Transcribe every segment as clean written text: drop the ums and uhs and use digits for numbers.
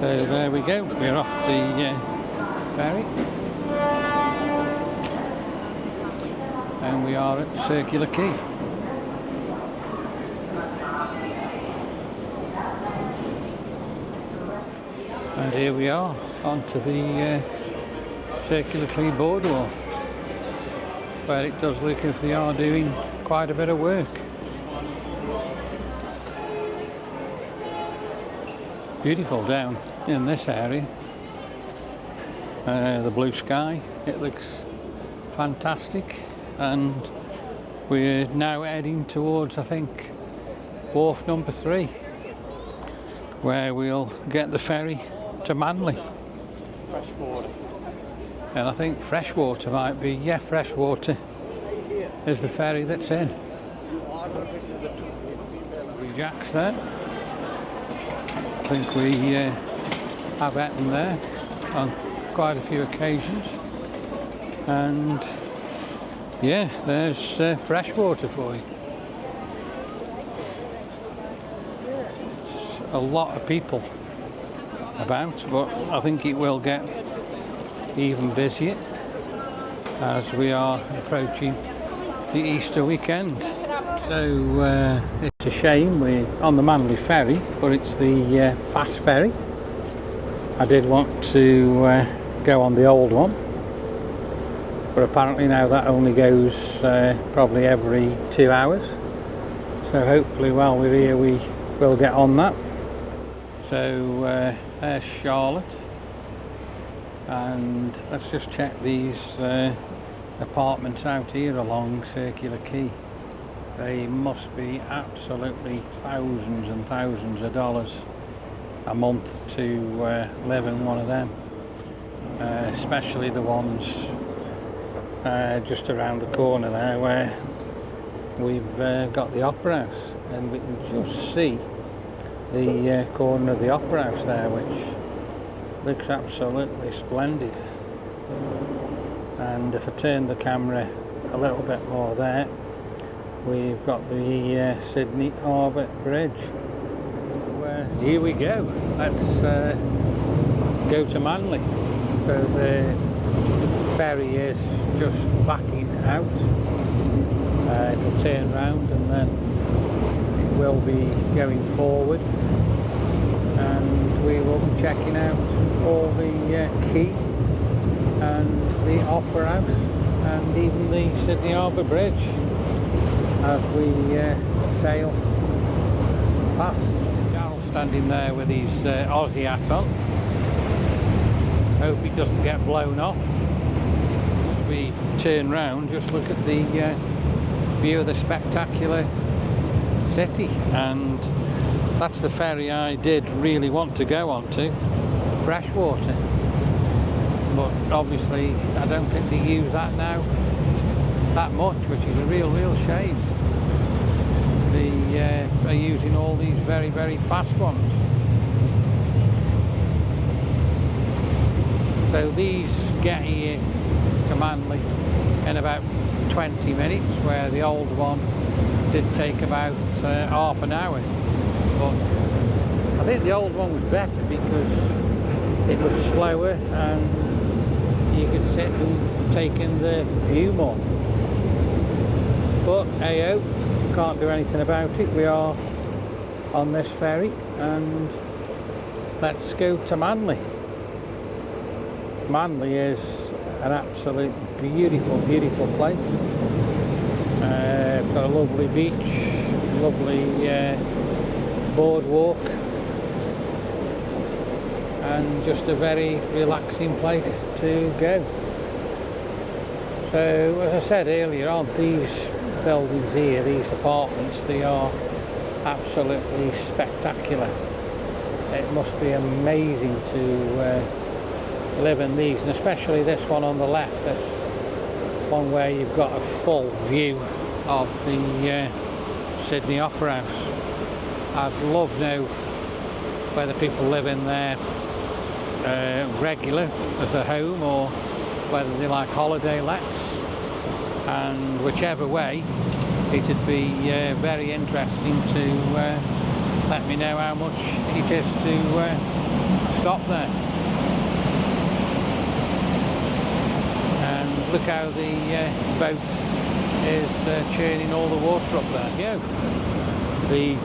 So there we go, we're off the ferry and we are at Circular Quay. And here we are onto the Circular Quay boardwalk, where it does look as if they are doing quite a bit of work. Beautiful down in this area. The blue sky, it looks fantastic, and we're now heading towards, I think, wharf number 3, where we'll get the ferry to Manly. Freshwater. And I think freshwater might be, yeah, freshwater is the ferry that's in. Jacks there. I think we have had them there on quite a few occasions. And yeah, there's freshwater for you. It's a lot of people about, but I think it will get even busier as we are approaching the Easter weekend. So it's a shame we're on the Manly ferry, but it's the fast ferry. I did want to go on the old one, but apparently now that only goes probably every 2 hours. So hopefully while we're here we will get on that. So there's Charlotte, and let's just check these apartments out here along Circular Quay. They must be absolutely thousands and thousands of dollars a month to live in one of them, especially the ones just around the corner there where we've got the Opera House, and we can just see the corner of the Opera House there, which looks absolutely splendid. And if I turn the camera a little bit more there, we've got the Sydney Harbour Bridge. Here we go, let's go to Manly. So the ferry is just backing out. It'll turn round and then it will be going forward, and we will be checking out all the quay and the Opera House and even the Sydney Harbour Bridge as we sail past. Daryl's standing there with his Aussie hat on. Hope it doesn't get blown off. As we turn round, just look at the view of the spectacular city, and that's the ferry I did really want to go onto, freshwater. But obviously I don't think they use that now that much, which is a real shame. They are using all these very fast ones. So these get here to Manly in about 20 minutes, where the old one did take about half an hour. But I think the old one was better because it was slower and you could sit and take in the view more. But hey-ho, can't do anything about it. We are on this ferry, and let's go to Manly. Manly is an absolute beautiful place. Got a lovely beach, lovely boardwalk, and just a very relaxing place to go. So as I said earlier on, these buildings here, these apartments, they are absolutely spectacular. It must be amazing to live in these, and especially this one on the left, this one where you've got a full view of the Sydney Opera House. I'd love to know whether people live in there regular as their home, or whether they like holiday lets, and whichever way, it'd be very interesting to let me know how much it is to stop there. And look how the boat is churning all the water up there. Yeah, the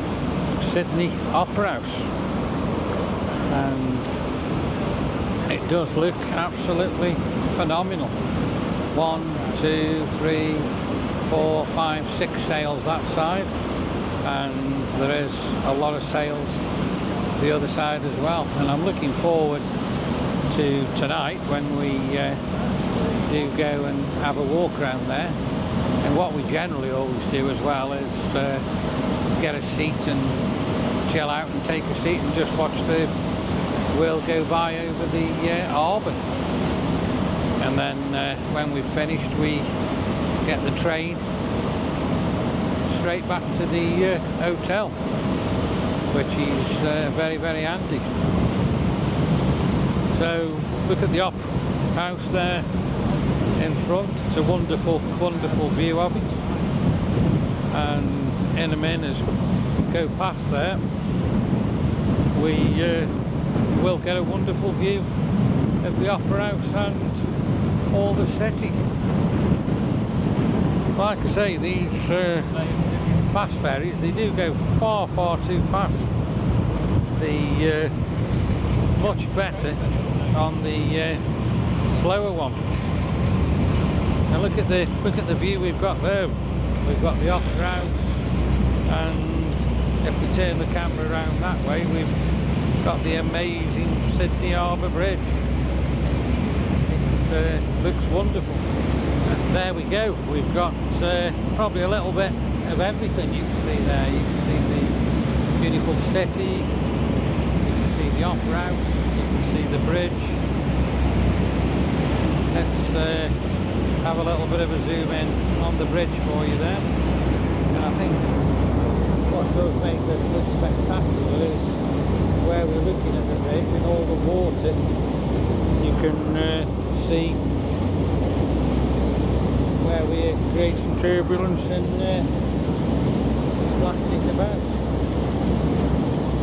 Sydney Opera House, and it does look absolutely phenomenal. 1, 2, 3, 4, 5, 6 sails that side, and there is a lot of sails the other side as well. And I'm looking forward to tonight when we do go and have a walk around there. And what we generally always do as well is get a seat and chill out and take a seat and just watch the wheel go by over the harbour. And then when we've finished, we get the train straight back to the hotel, which is very, very handy. So look at the opera house there in front. It's a wonderful, wonderful view of it. And in a minute, as we go past there, we will get a wonderful view of the opera house and all the city. Like I say, these fast ferries, they do go far, far too fast. The much better on the slower one. And look at the view we've got there. We've got the opera house, and if we turn the camera around that way, we've got the amazing Sydney Harbour Bridge. It looks wonderful. And there we go. We've got probably a little bit of everything you can see there. You can see the beautiful city, you can see the opera house, you can see the bridge. Let's have a little bit of a zoom in on the bridge for you there. And I think what does make this look spectacular is where we're looking at the bridge and all the water. You can see where we're creating turbulence and splashing it about.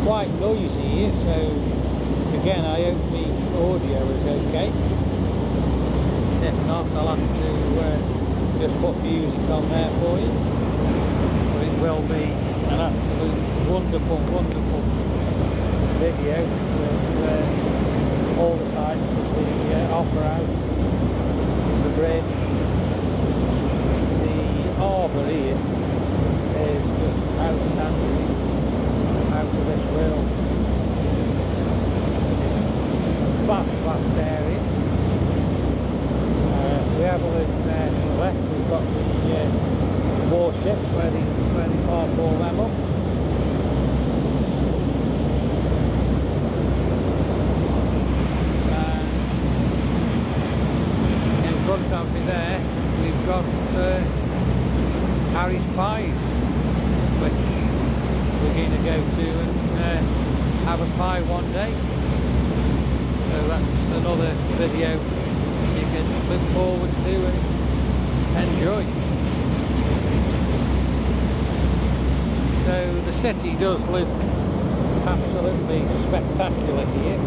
Quite noisy here, so again I hope the audio is okay. If not, I'll have to just put music on there for you. But it will be an absolute wonderful, wonderful video with all the sides of the opera house, the bridge. The harbour here is just outstanding. It's out of this world. It's vast area. We have a look there to the left. We've got the warships where they park all them up. In front of me there, we've got Harry's Pies, which we're going to go to and have a pie one day. So that's another video you can look forward to and enjoy. So the city does look absolutely spectacular here.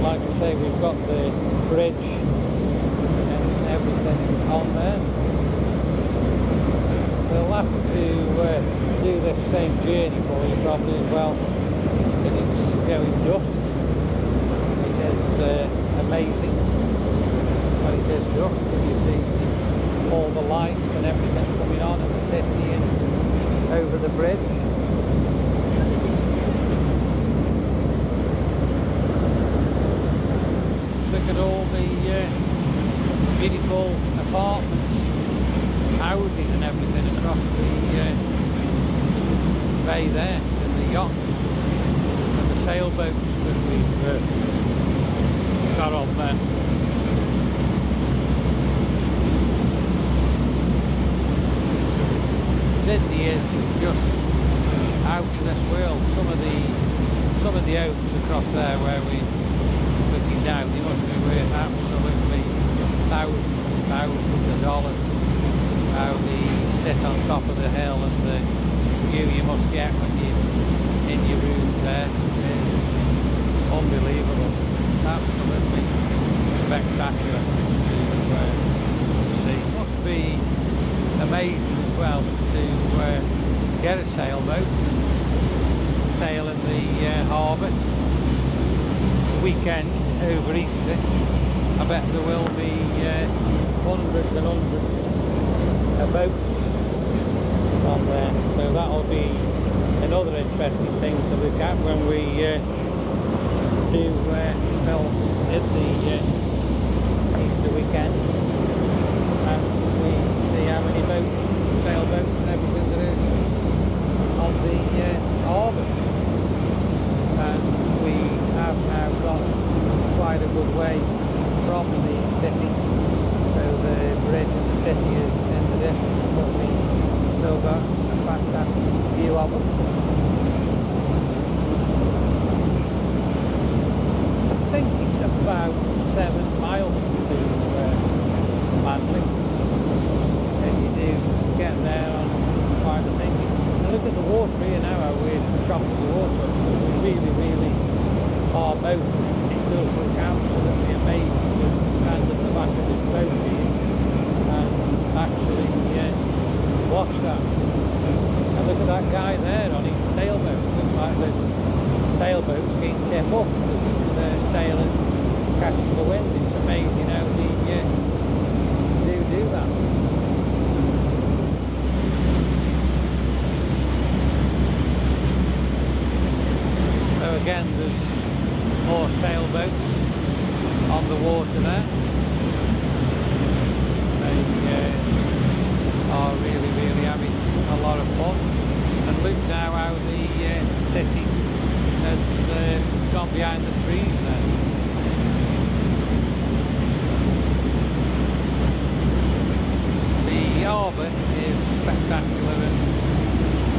Like I say, we've got the bridge and everything on there. We'll have to do this same journey for you probably as well, because it's going dusk. It is amazing when it is dusk and you see all the lights and everything coming on in the city and over the bridge. Look at all the beautiful apartments, houses and everything across the bay there, and the yachts and the sailboats that we've got on there. Sydney is just out of this world. Some of the oaks across there where we're looking down, they must be worth absolutely thousands of dollars. How they sit on top of the hill and the view you must get when you're in your room there is spectacular to see. It must be amazing as well to get a sailboat and sail in the harbour weekend over Easter. I bet there will be hundreds and hundreds of boats on there, so that'll be another interesting thing to look at when we do film at the Easter weekend, and we see how many boats, sailboats and everything there is on the harbour. And we have now got quite a good way from the city, so the bridge in the city is in the distance, but we've still got a fantastic view of it. I think it's about 7 miles to Manly, and you do get there on quite a thing. And look at the water here now, how we're chopping the water. We really are both. It does look absolutely amazing just to stand at the back of this boat here and actually watch that. And look at that guy there on his sailboat. It looks like the sailboat's getting tipped up because the sailors catching the wind. It's amazing how they do that. So again, there's more sailboats on the water there. They are really having a lot of fun. And look now how the city has gone behind the trees there. The harbour is spectacular and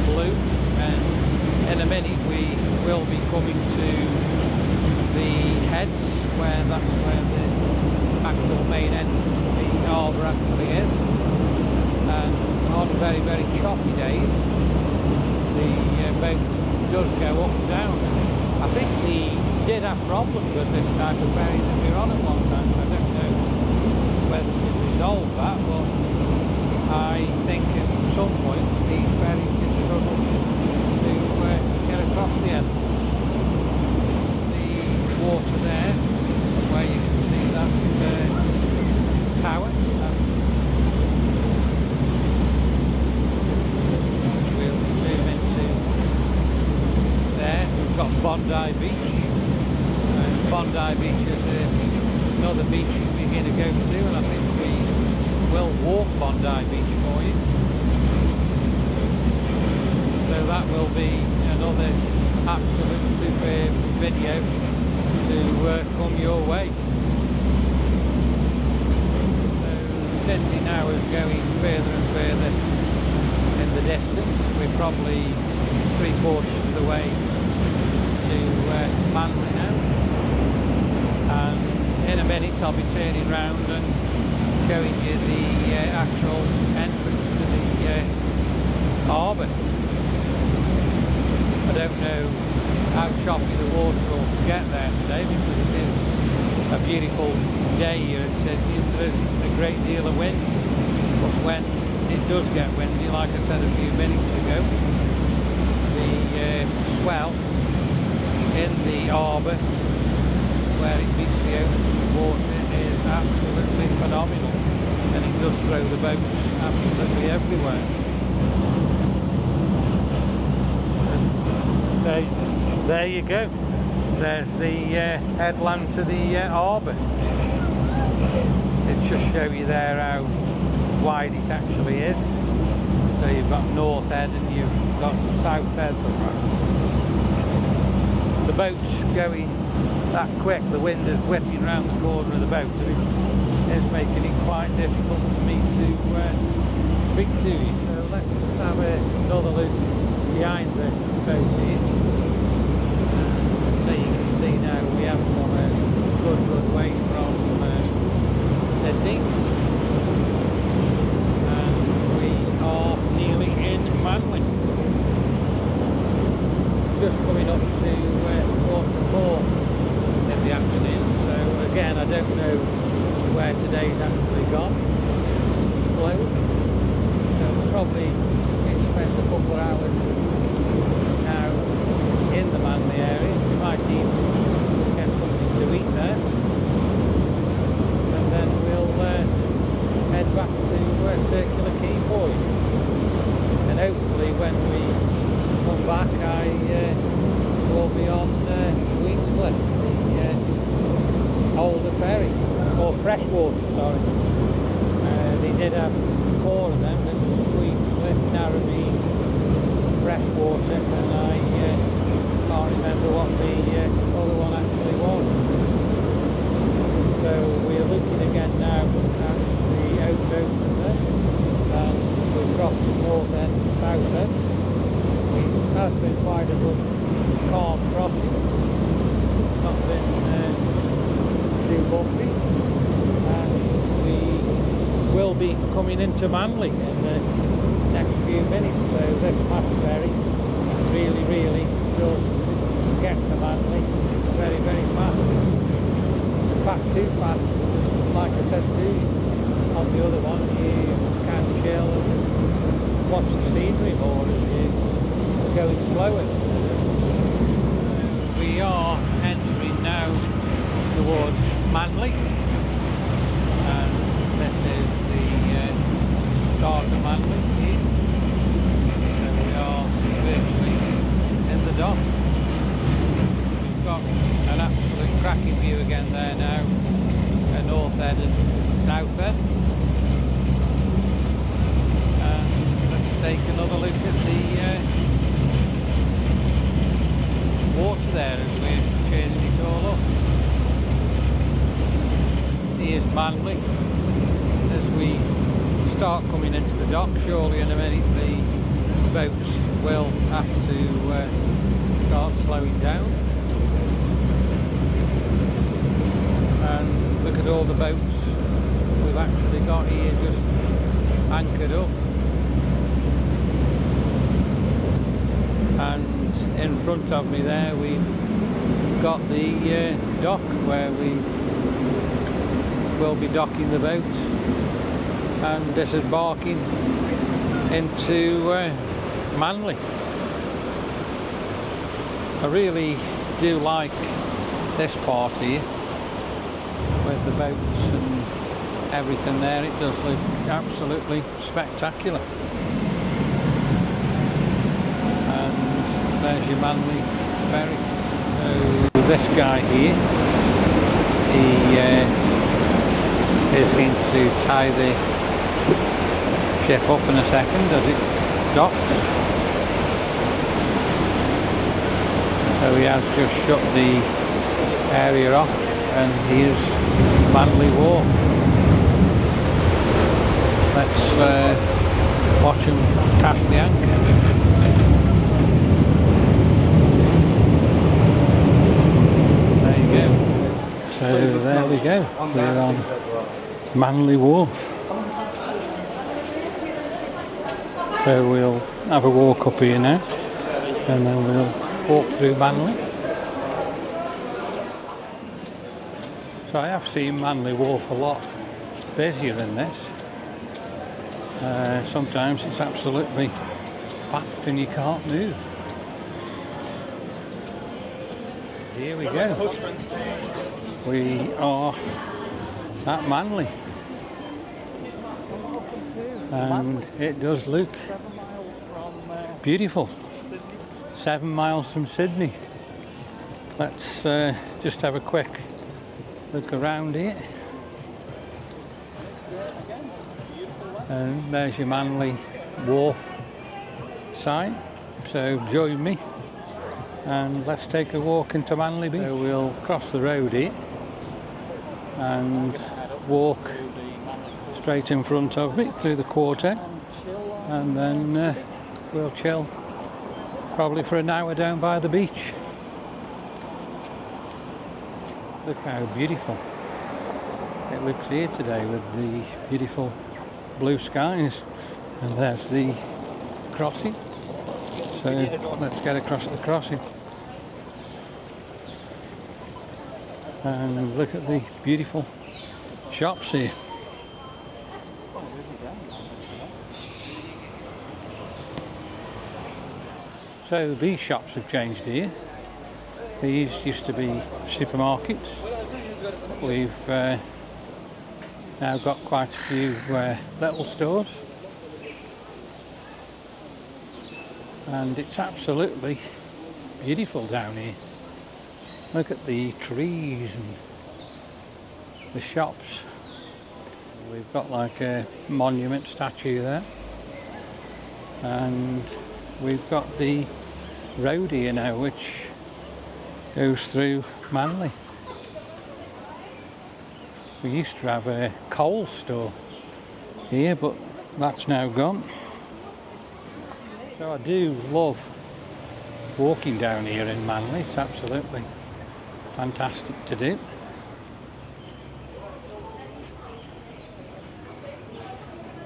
blue, and in a minute we will be coming to the heads, that's where the actual main entrance of the harbour actually is. And on very choppy days the boat does go up and down. I think they did have problems with this type of ferry that we were on at one time, so I don't know whether to resolve that, but I think at some point these ferries can struggle to get across the end. The water there, where you can see that tower, which we'll zoom into there. We've got Bondi Beach. Bondi Beach is another beach we're going to go to, and I think we will walk Bondi Beach for you. So that will be another absolute superb video to come your way. So Sydney now is going further and further in the distance. We're probably 3/4 of the way to Manly now, and in a minute I'll be turning round and showing you the actual entrance to the harbour. I don't know how choppy the water will get there today because it is a beautiful day here in Sydney. There's a great deal of wind, but when it does get windy, like I said a few minutes ago, the swell in the harbour where it meets the open water is absolutely phenomenal, and it does throw the boats absolutely everywhere. There you go. There's the headland to the harbour. It just show you there how wide it actually is. So you've got North Head and you've got South Head. The boat's going that quick, the wind is whipping round the corner of the boat, and it is making it quite difficult for me to speak to you. So let's have another look behind the boat here. So you can see now we have come a good way from Sydney, and we are nearly in Manly. It's just coming up to 4:45 in the afternoon, so again I don't know where today's actually gone, float. So we'll probably spend a couple of hours now in the Manly area. We might even get something to eat there, and then we'll head back to Circular Quay for you. And hopefully when we come back I will be on Queenscliff, the older ferry, or freshwater, sorry. They did have 4 of them. It was Queenscliff, Narrabeen, freshwater, and I can't remember what the other one actually was. So we're looking again now at the outer ocean there, and we've crossed the north end and south end. It has been quite a good calm crossing, not been too bumpy, and we will be coming into Manly in the next few minutes. So this fast ferry really does get to Manly very fast. In fact, too fast, because like I said to you on the other one, you can chill and watch the scenery more as you're going slower. We are entering now towards Manly, and this is the start of Manly here. So we are virtually in the dock. We've got an absolute cracking view again there now, a north end and south end. And let's take another look at the water there as we're changing it all up. Here's Manly. As we start coming into the dock, surely in a minute the boats will have to start slowing down. And look at all the boats we've actually got here just anchored up. And in front of me there we've got the dock where we will be docking the boats and disembarking into Manly. I really do like this part here with the boats and everything there. It does look absolutely spectacular. And there's your Manly ferry. So this guy here, he is going to tie the ship up in a second as it docks. So he has just shut the area off, and here's Manly Wharf. Let's watch him cast the anchor. So there we go, we're on Manly Wharf. So we'll have a walk up here now, and then we'll walk through Manly. So I have seen Manly Wharf a lot busier than this. Sometimes it's absolutely packed and you can't move. Here we go. We are at Manly, and it does look beautiful. 7 miles from Sydney. Let's just have a quick look around here. And there's your Manly Wharf sign. So join me and let's take a walk into Manly Beach. So we'll cross the road here and walk straight in front of me through the quarter, and then we'll chill probably for an hour down by the beach. Look how beautiful it looks here today with the beautiful blue skies, and there's the crossing. So let's get across the crossing and look at the beautiful shops here. So these shops have changed here. These used to be supermarkets. We've now got quite a few little stores. And it's absolutely beautiful down here. Look at the trees and the shops. We've got like a monument statue there. And we've got the road here now which goes through Manly. We used to have a coal store here, but that's now gone. So I do love walking down here in Manly. It's absolutely fantastic to do.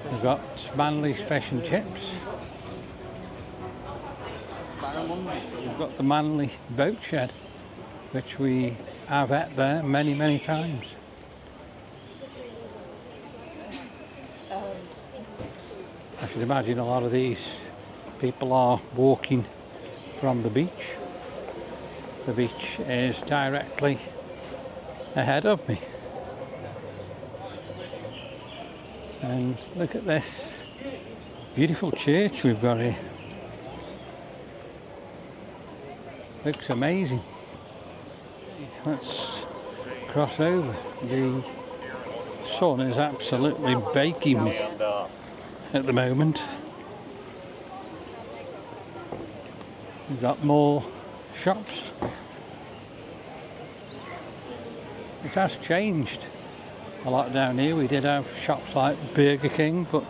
We've got Manly fish and chips. We've got the Manly boat shed, which we have at there many, many times. I should imagine a lot of these people are walking from the beach. The beach is directly ahead of me. And look at this beautiful church we've got here. Looks amazing. Let's cross over. The sun is absolutely baking me at the moment. We've got more shops. It has changed a lot down here. We did have shops like Burger King, but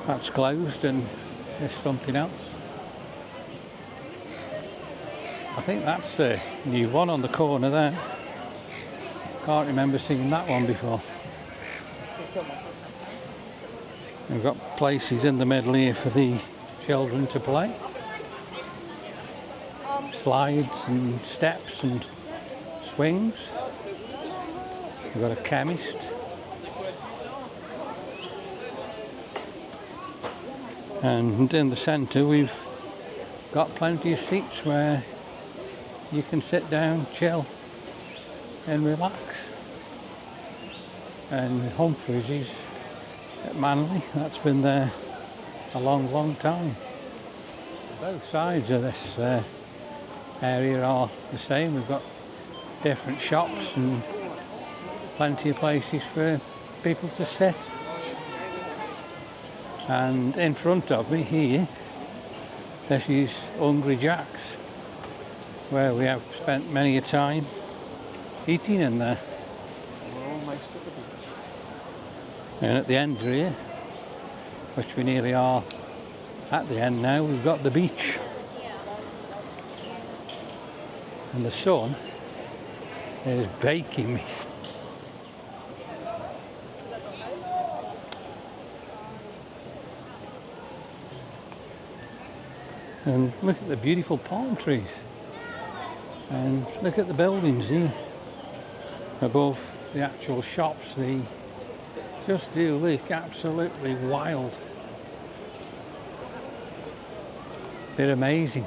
that's closed and there's something else. I think that's a new one on the corner there. Can't remember seeing that one before. We've got places in the middle here for the children to play. Slides and steps and swings. We've got a chemist. And in the centre we've got plenty of seats where you can sit down, chill and relax. And Humphreys is at Manly. That's been there a long, long time. Both sides of this area are the same. We've got different shops and plenty of places for people to sit. And in front of me here, this is Hungry Jack's, where we have spent many a time eating in there. We're almost at the beach. And at the end here, which we nearly are at the end now, we've got the beach. And the sun is baking me. And look at the beautiful palm trees. And look at the buildings here above the actual shops. They just do look absolutely wild. They're amazing.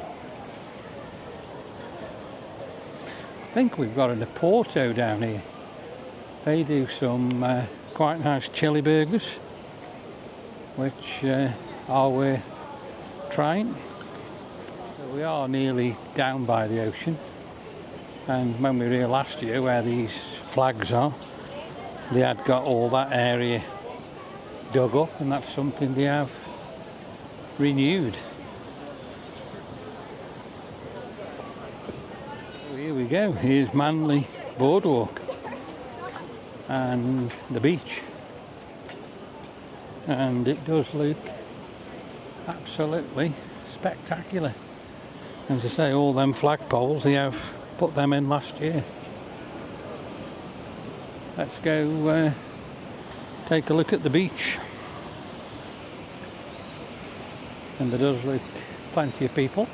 I think we've got an Oporto down here. They do some quite nice chili burgers, which are worth trying. So we are nearly down by the ocean, and when we were here last year where these flags are, they had got all that area dug up, and that's something they have renewed. Here we go, here's Manly Boardwalk and the beach, and it does look absolutely spectacular. As I say, all them flagpoles, they have put them in last year. Let's go take a look at the beach. And there does look plenty of people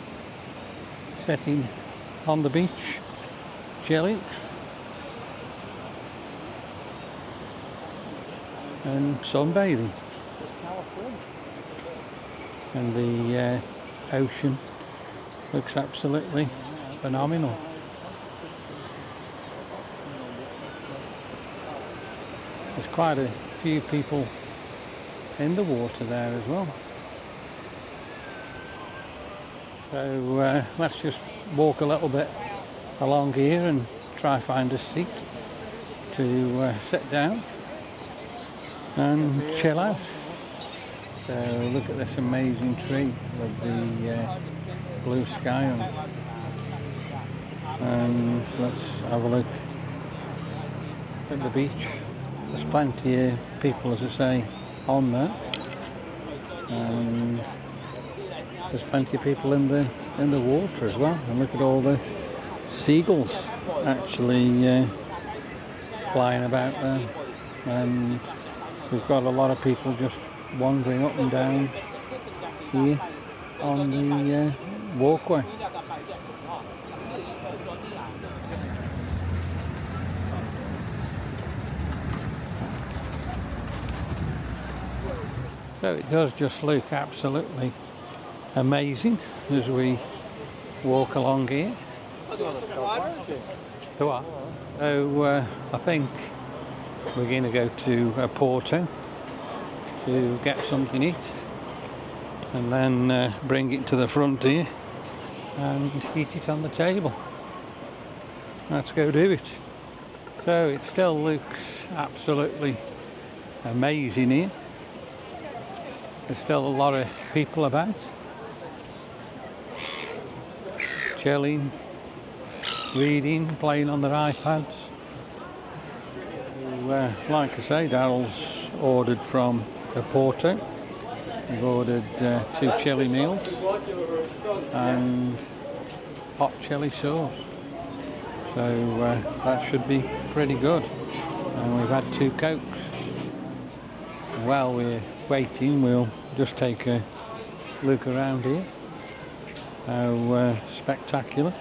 sitting on the beach, chilling. and sunbathing. And the ocean looks absolutely phenomenal. There's quite a few people in the water there as well. So let's just walk a little bit along here and try find a seat to sit down and chill out. So look at this amazing tree with the blue sky on it. And let's have a look at the beach. There's plenty of people, as I say, on there, and there's plenty of people in the water as well. And look at all the seagulls actually flying about there. And we've got a lot of people just wandering up and down here on the walkway. So it does just look absolutely amazing as we walk along here. So I think we're going to go to Porto to get something to eat, and then bring it to the front here and eat it on the table. Let's go do it. So it still looks absolutely amazing here. There's still a lot of people about, chilling, reading, playing on their iPads. Like I say, Daryl's ordered from Porto. We've ordered 2 chili meals and hot chili sauce. So that should be pretty good. And we've had 2 Cokes. While we're waiting, we'll just take a look around here. How spectacular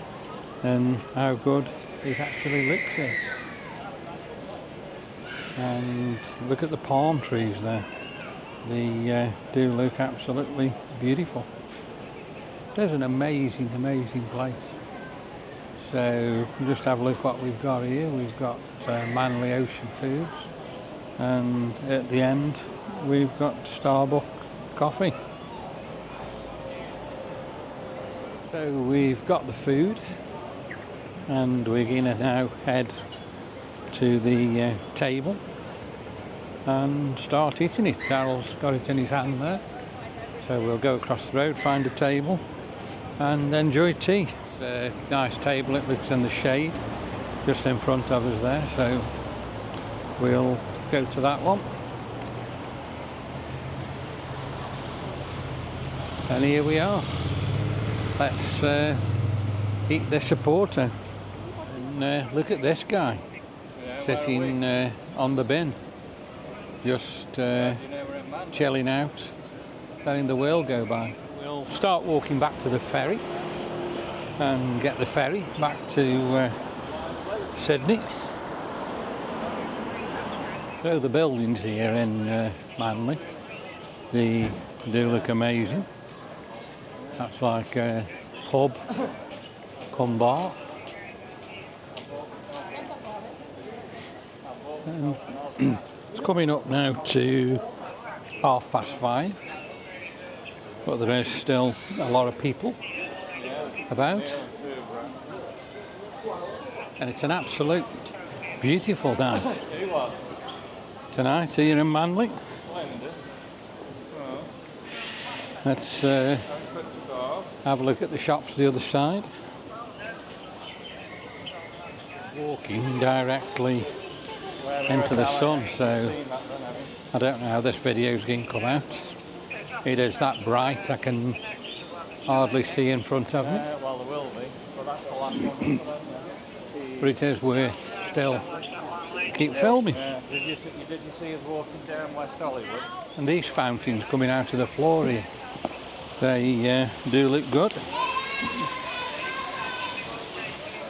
and how good it actually looks here. And look at the palm trees there. They do look absolutely beautiful. There's an amazing, amazing place. So just have a look what we've got here. We've got Manly Ocean Foods, and at the end we've got Starbucks coffee. So we've got the food, and we're going to now head to the table and start eating it. Daryl's got it in his hand there, so we'll go across the road, find a table and enjoy tea. It's a nice table, it looks in the shade just in front of us there, so we'll go to that one. And here we are. Let's eat this Porto. And look at this guy sitting on the bin, just chilling out, letting the world go by. We'll start walking back to the ferry and get the ferry back to Sydney. So the buildings here in Manly, they do look amazing. That's like a pub cum bar. And it's coming up now to 5:30, but there is still a lot of people about, and it's an absolute beautiful night tonight here in Manly. Let's have a look at the shops the other side. Walking directly into the sun, so I don't know how this video is going to come out. It is that bright I can hardly see in front of me. Well, there will be, but that's the last one. But it is worth still keep filming. Did you see us walking down West Hollywood? And these fountains coming out of the floor here, they do look good.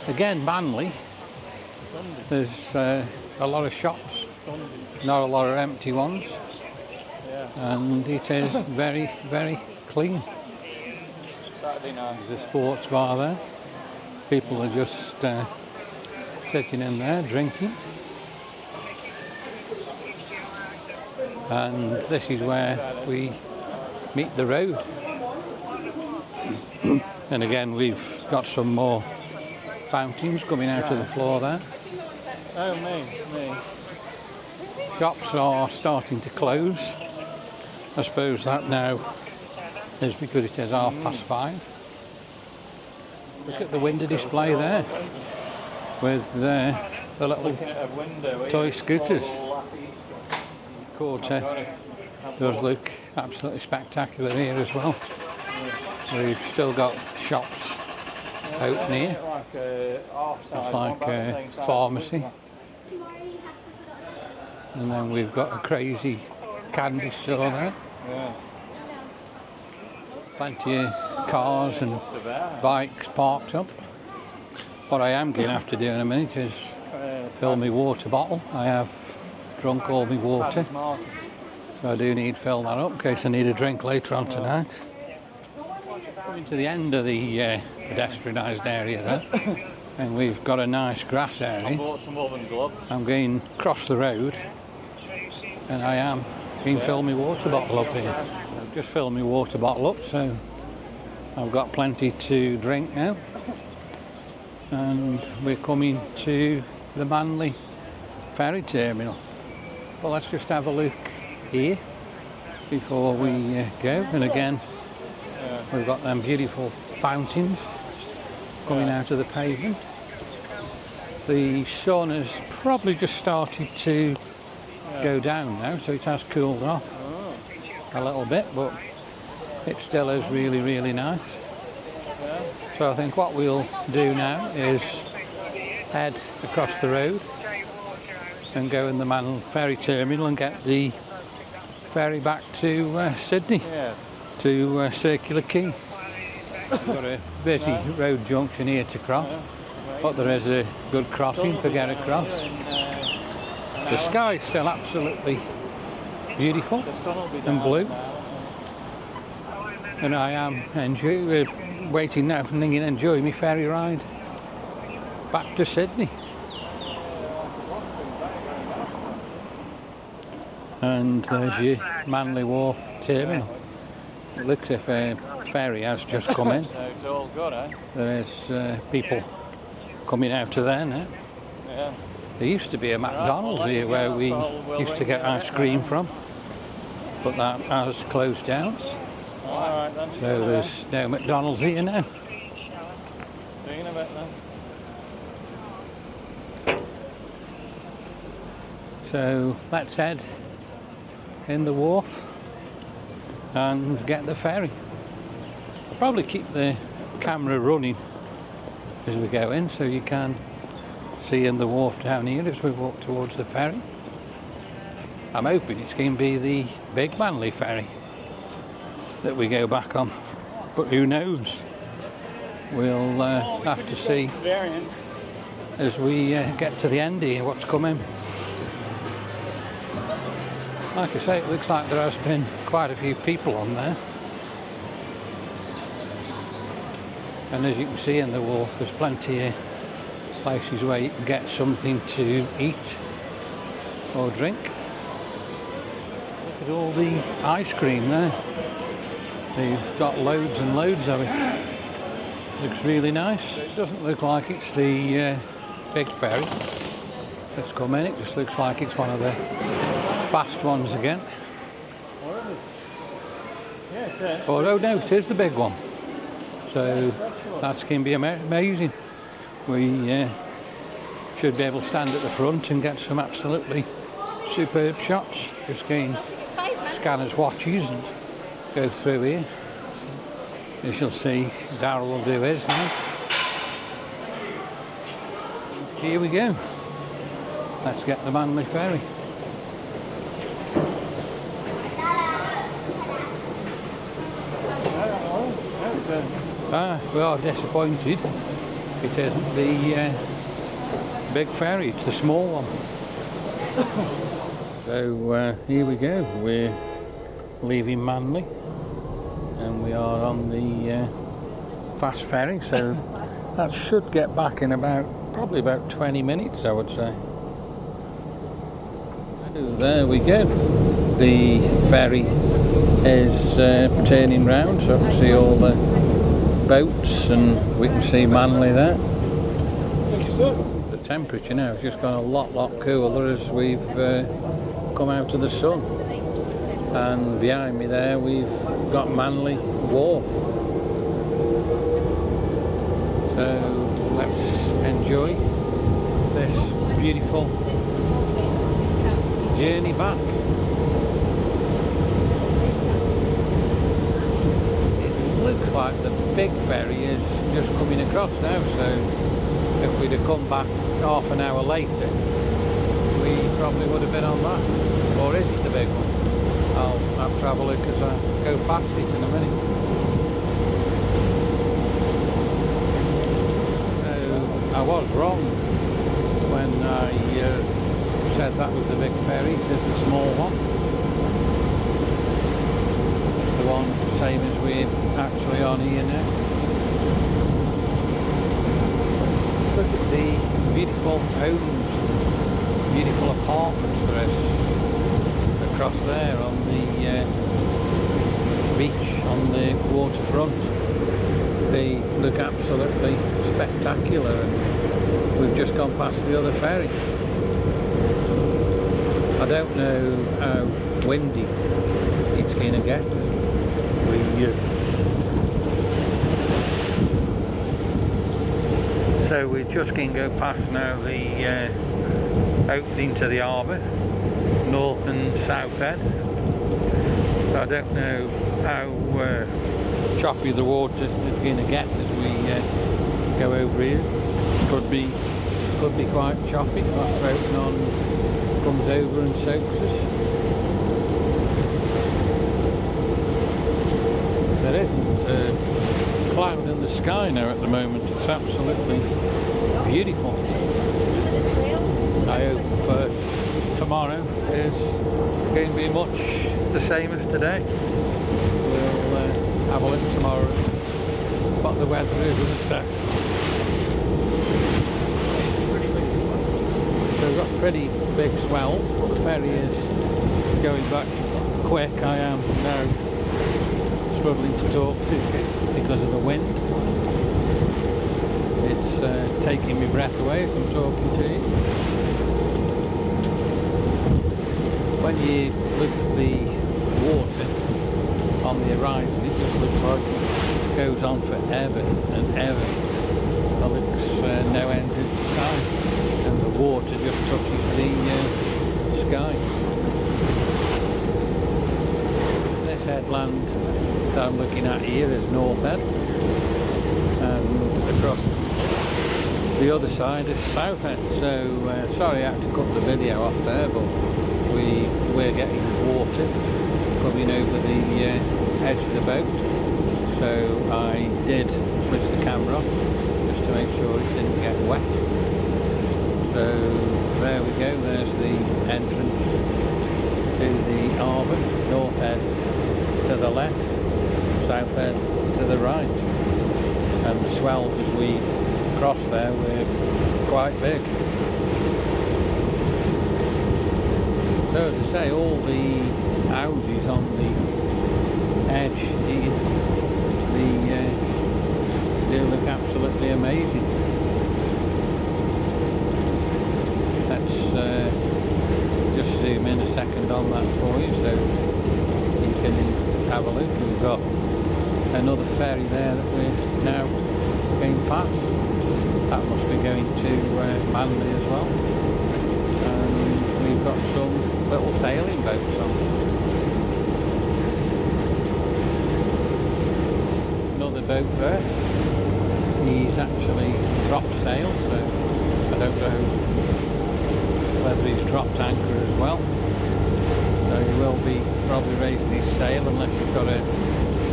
Again, Manly, there's a lot of shops not a lot of empty ones, Yeah. and it is very, very clean. Saturday night. There's a sports bar there. People are just sitting in there drinking. And this is where we meet the road. And again, we've got some more fountains coming out of the floor there. Oh, me. Shops are starting to close. I suppose that now is because it is 5:30. Look at the window display there with the little toy scooters. Quarter does look absolutely spectacular here as well. We've still got shops open here. It's like a pharmacy. And then we've got a crazy candy store there. Yeah. Plenty of cars and bikes parked up. What I am going to have to do in a minute is fill my water bottle. I have drunk all my water, so I do need to fill that up in case I need a drink later on tonight. Coming to the end of the pedestrianised area there, and we've got a nice grass area. I'm going across the road, and I am going to fill my water bottle up here. I've just filled my water bottle up, so I've got plenty to drink now. And we're coming to the Manly ferry terminal. Well, let's just have a look here before we go. And again, we've got them beautiful fountains coming out of the pavement. The sun has probably just started to go down now, so it has cooled off a little bit, but it still is really, really nice. So I think what we'll do now is head across the road and go in the Manly ferry terminal and get the ferry back to Sydney, to Circular Quay. We've got a busy road junction here to cross, but there is a good crossing to get across. The sky is still absolutely beautiful and blue, and I am waiting now and enjoying my ferry ride back to Sydney. And there's your Manly Wharf terminal. It looks as if a ferry has just come in. So it's all good, eh? There is people coming out of there now. Yeah. There used to be a McDonald's here where we used to get ice cream from, but that has closed down. Alright then. So there's no McDonald's here now. See you in a bit then. So let's head in the wharf and get the ferry. I'll probably keep the camera running as we go in so you can see in the wharf down here as we walk towards the ferry. I'm hoping it's going to be the big Manly ferry that we go back on, but who knows? We'll have to see as we get to the end here what's coming. Like I say, it looks like there has been quite a few people on there, and as you can see in the wharf there's plenty of places where you can get something to eat or drink. Look at all the ice cream there. They've got loads and loads of it. Looks really nice. It doesn't look like it's the big ferry that's come in. It just looks like it's one of the fast ones again. Oh no, it is the big one. So that's going to be amazing. We should be able to stand at the front and get some absolutely superb shots. Just going to scan his watches and go through here. As you'll see, Darryl will do his now. Here we go. Let's get the Manly ferry. We are disappointed. It isn't the big ferry, it's the small one. So here we go, we're leaving Manly and we are on the fast ferry, so that should get back in probably about 20 minutes, I would say. So there we go, the ferry is turning round, so I can see all the boats and we can see Manly there. Thank you, sir. The temperature now has just gone a lot cooler as we've come out of the sun, and behind me there we've got Manly Wharf. So let's enjoy this beautiful journey back. It looks like the big ferry is just coming across now, so if we'd have come back half an hour later we probably would have been on that. Or is it the big one? I'll have to have a look as I go past it in a minute. So I was wrong when I said that was the big ferry. It's the small one. It's the one same as we're actually on here now. Look at the beautiful homes, beautiful apartments for us across there on the beach, on the waterfront. They look absolutely spectacular, and we've just gone past the other ferry. I don't know how windy it's going to get. So we're just going to go past now the opening to the harbour, north and south head. So I don't know how choppy the water is going to get as we go over here. Could be quite choppy. That boat on comes over and soaks us. There isn't a cloud in the sky now at the moment. It's absolutely beautiful. I hope tomorrow is going to be much the same as today. We'll have a look tomorrow at what the weather is in the south. So we've got pretty big swells, but the ferry is going back quick. I am now struggling to talk because of the wind. It's taking my breath away as I'm talking to you. When you look at the water on the horizon, it just looks like it goes on forever and ever. There looks no end to the sky, and the water just touches the sky. This headland that I'm looking at here is North Head, and across the other side is South Head. So sorry I had to cut the video off there, but we're getting water coming over the edge of the boat, so I did switch the camera off just to make sure it didn't get wet. So there we go, there's the entrance to the harbour. North Head to the left, South Head to the right, and the swells as we cross there were quite big. So as I say, all the houses on the edge here, they look absolutely amazing. Let's just zoom in a second on that for you so you can have a look. We've got another ferry there that we're now going past. That must be going to Manly as well. And we've got some little sailing boats on. Another boat there. He's actually dropped sail, so I don't know whether he's dropped anchor as well. So he will be probably raising his sail unless he's got a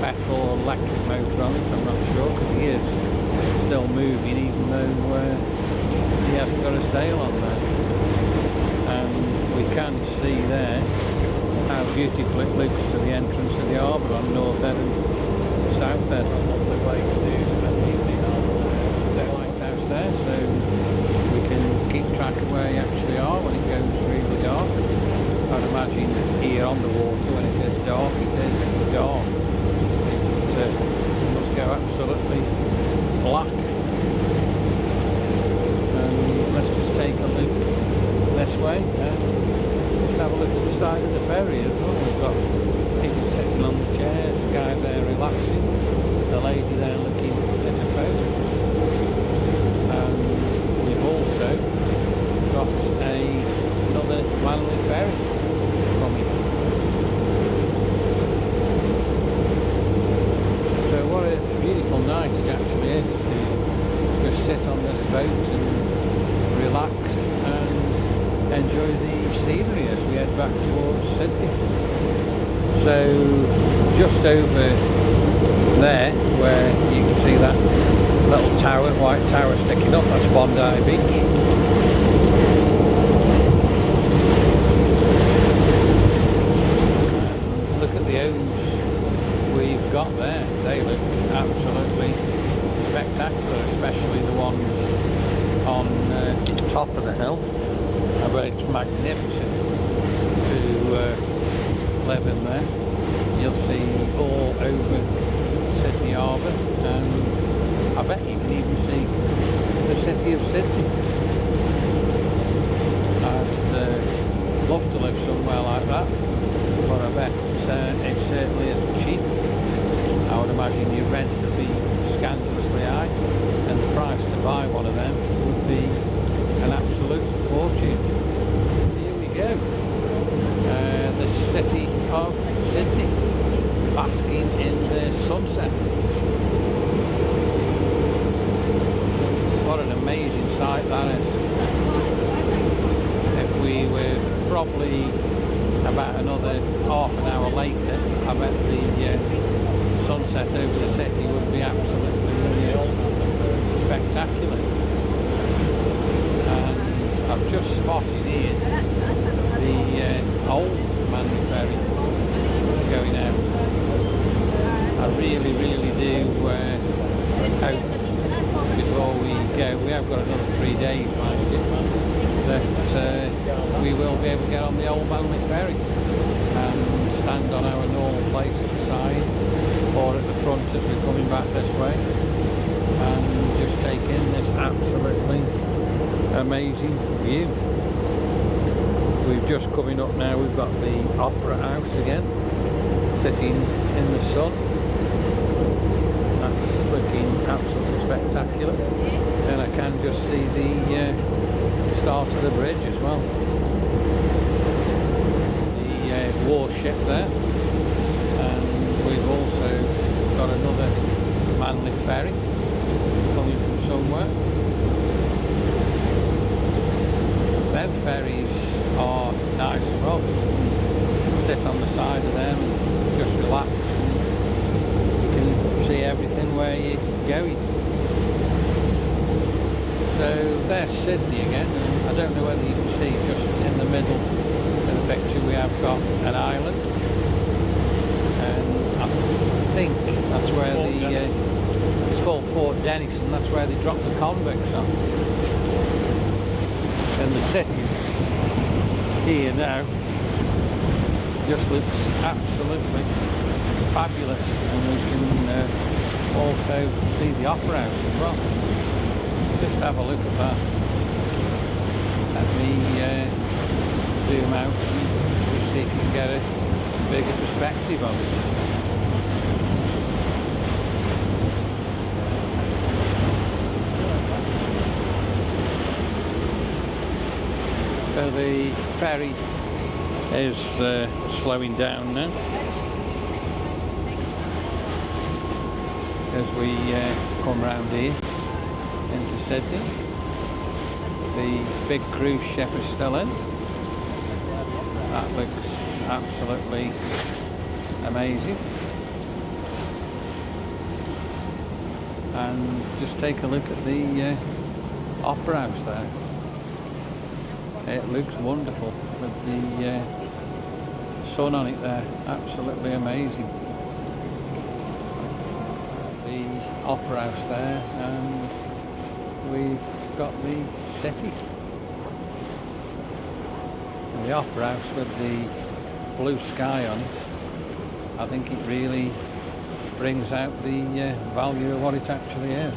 petrol or electric motor on it. I'm not sure, because he is still moving even though he hasn't got a sail on there. And we can see there how beautiful it looks to the entrance of the harbour on North Head and South Head. Lovely way to spend the evening on The lighthouse there, so we can keep track of where you actually are when it goes really dark. I'd imagine here on the water when it is dark, it is dark. It must go absolutely black. Let's just take a look this way and just have a look at the side of the ferry as well. We've got people sitting on the chairs, the guy there relaxing, the lady there looking at her phone. And we've also got another manly ferry coming. So what a beautiful night it actually is to just sit on this boat and relax and enjoy the scenery as we head back towards Sydney. So just over there where you can see that little tower, white tower sticking up, that's Bondi Beach. And look at the O's we've got there, they look absolutely spectacular, especially the ones on top of the hill. I bet it's magnificent to live in there. You'll see all over Sydney Harbour, and I bet you can even see the city of Sydney. I'd love to live somewhere like that, but I bet it certainly isn't cheap. I would imagine your rent would be scandalously high, and the price to buy one of them would be an absolute fortune. Here we go, the city of Sydney, basking in the sunset. What an amazing sight that is. If we were probably about another half an hour later, I bet the sunset over the city would be absolutely spectacular. And I've just spotted here the old Manly ferry going out. I really do hope before we go, we have got another 3 days, mind you, that we will be able to get on the old Manly ferry and stand on our normal place at the side or at the front as we're coming back this way, and just take in this absolutely amazing view. We've just coming up now, we've got the Opera House again, sitting in the sun. That's looking absolutely spectacular, and I can just see the start of the bridge as well. The warship there, and we've also got another Manly ferry coming from somewhere. Them ferries are nice as well. Sit on the side of them and just relax, and you can see everything where you're going. So there's Sydney again, and I don't know whether you can see just in the middle of the picture we have got an island, and I think that's where it's called Fort Denison, that's where they dropped the convicts on. And the city here now just looks absolutely fabulous, and we can also see the Opera House as well. Just have a look at that. Let me zoom out and just see if you can get a bigger perspective of it. So the ferry is slowing down now as we come round here into Sydney. The big cruise ship is still in. That looks absolutely amazing. And just take a look at the Opera House there. It looks wonderful with the sun on it there, absolutely amazing. The opera house there, and we've got the city. And the opera house with the blue sky on it, I think it really brings out the value of what it actually is.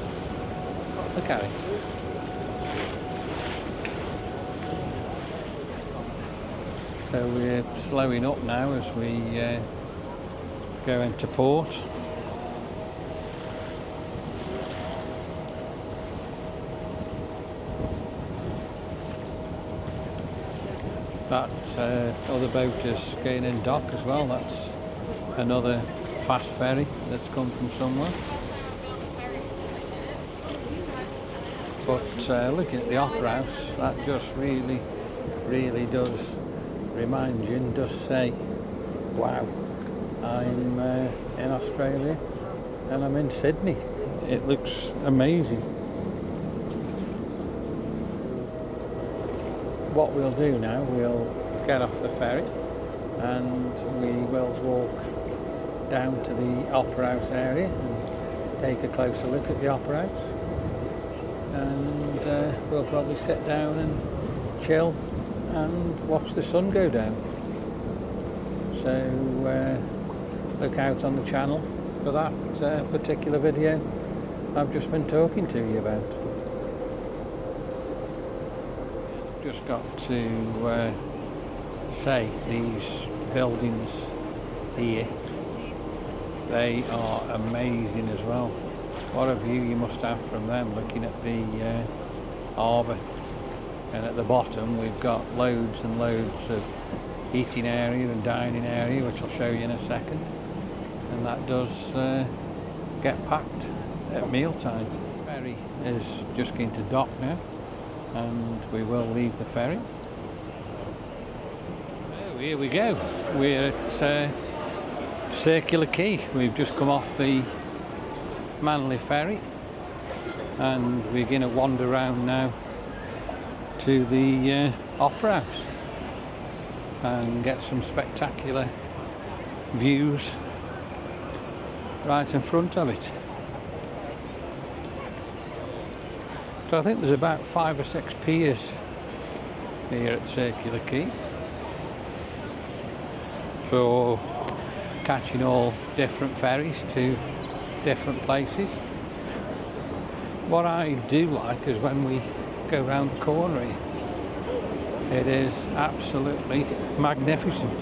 Look at it. So we're slowing up now as we go into port. That other boat is getting in dock as well. That's another fast ferry that's come from somewhere. But looking at the opera house, that just really does remind you and does say, wow, I'm in Australia and I'm in Sydney. It looks amazing. What we'll do now, we'll get off the ferry and we will walk down to the opera house area and take a closer look at the opera house, and we'll probably sit down and chill and watch the sun go down. So look out on the channel for that particular video I've just been talking to you about. Just got to say, these buildings here, they are amazing as well. What a view you must have from them, looking at the harbour. And at the bottom we've got loads and loads of eating area and dining area, which I'll show you in a second. And that does get packed at mealtime. The ferry is just going to dock now, and we will leave the ferry. Oh, here we go. We're at Circular Quay. We've just come off the Manly ferry and we're going to wander around now to the opera house and get some spectacular views right in front of it. So I think there's about 5 or 6 piers here at Circular Quay for catching all different ferries to different places. What I do like is when we go round the corner here, it is absolutely magnificent.